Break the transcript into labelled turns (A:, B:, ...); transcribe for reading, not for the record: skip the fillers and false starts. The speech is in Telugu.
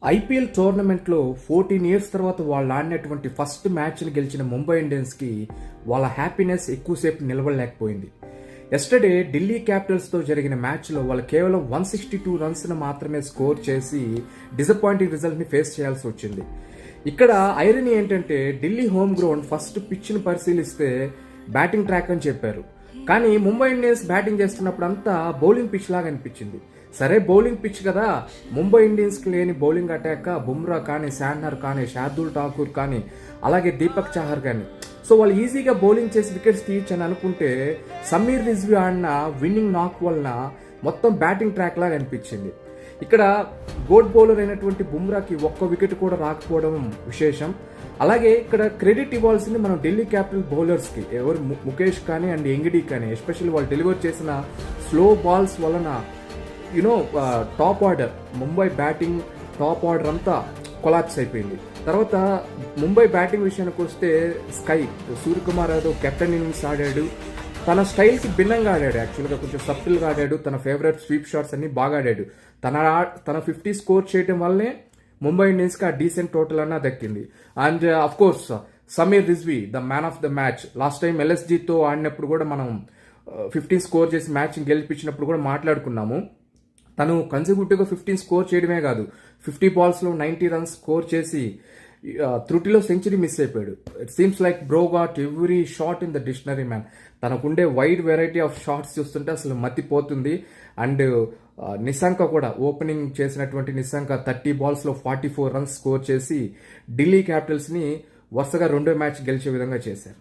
A: ఐపీఎల్ టోర్నమెంట్లో 14 ఇయర్స్ తర్వాత వాళ్ళు ఆడినటువంటి ఫస్ట్ మ్యాచ్ని గెలిచిన ముంబై ఇండియన్స్కి వాళ్ళ హ్యాపీనెస్ ఎక్కువసేపు నిలబడలేకపోయింది. ఎస్టర్డే ఢిల్లీ క్యాపిటల్స్తో జరిగిన మ్యాచ్లో వాళ్ళు కేవలం 162 రన్స్ను మాత్రమే స్కోర్ చేసి డిసప్పాయింటింగ్ రిజల్ట్ని ఫేస్ చేయాల్సి వచ్చింది. ఇక్కడ ఐరనీ ఏంటంటే ఢిల్లీ హోమ్ గ్రౌండ్ ఫస్ట్ పిచ్ని పరిశీలిస్తే బ్యాటింగ్ ట్రాక్ అని చెప్పారు. కానీ ముంబై ఇండియన్స్ బ్యాటింగ్ చేస్తున్నప్పుడు అంతా బౌలింగ్ పిచ్ లాగా అనిపించింది. సరే బౌలింగ్ పిచ్ కదా, ముంబై ఇండియన్స్కి లేని బౌలింగ్ అటాక్ బుమ్రా కానీ, శాంట్నర్ కానీ, షార్దుల్ ఠాకూర్ కానీ, అలాగే దీపక్ చాహర్ కానీ, సో వాళ్ళు ఈజీగా బౌలింగ్ చేసి వికెట్స్ తీయచ్చని అనుకుంటే సమీర్ రిజ్వీ ఆడిన విన్నింగ్ నాక్ వలన మొత్తం బ్యాటింగ్ ట్రాక్ లాగా అనిపించింది. ఇక్కడ గోడ్ బౌలర్ అయినటువంటి బుమ్రాకి ఒక్క వికెట్ కూడా రాకపోవడం విశేషం. అలాగే ఇక్కడ క్రెడిట్ ఇవ్వాల్సింది మనం ఢిల్లీ క్యాపిటల్ బౌలర్స్కి, ఎవరు ముఖేష్ కానీ అండ్ ఎంగిడి కానీ, ఎస్పెషల్లీ వాళ్ళు డెలివర్ చేసిన స్లో బాల్స్ వలన top order Mumbai batting top order అంతా కొలాప్స్ అయిపోయింది. తర్వాత ముంబై బ్యాటింగ్ విషయానికి వస్తే సూర్యకుమార్ యాదవ్ కెప్టెన్ ఇన్నింగ్స్ ఆడాడు. తన స్టైల్కి భిన్నంగా ఆడాడు. యాక్చువల్గా కొంచెం సబ్టిల్గా ఆడాడు. తన ఫేవరెట్ స్వీప్ షాట్స్ అన్ని బాగా ఆడాడు. తన 50 స్కోర్ చేయడం వల్లనే ముంబై ఇండియన్స్కి ఆ డీసెంట్ టోటల్ అన్నా దక్కింది. And of course Sameer Rizvi the man of the match. Last time ఎల్ఎస్జీతో ఆడినప్పుడు కూడా మనం 15 స్కోర్ చేసి మ్యాచ్ గెలిపించినప్పుడు కూడా మాట్లాడుకున్నాము. తను కన్సిక్యూటివ్గా 15 స్కోర్ చేయడమే కాదు, 50 బాల్స్లో 90 రన్స్ స్కోర్ చేసి త్రుటిలో సెంచరీ మిస్ అయిపోయాడు. It seems like bro got every shot in the dictionary man. తనకుండే వైడ్ వెరైటీ ఆఫ్ షాట్స్ చూస్తుంటే అసలు మతిపోతుంది. అండ్ నిశాంక కూడా ఓపెనింగ్ చేసినటువంటి నిశాంక 30 బాల్స్లో 44 రన్స్ స్కోర్ చేసి ఢిల్లీ క్యాపిటల్స్ని వరుసగా రెండో మ్యాచ్ గెలిచే విధంగా చేశారు.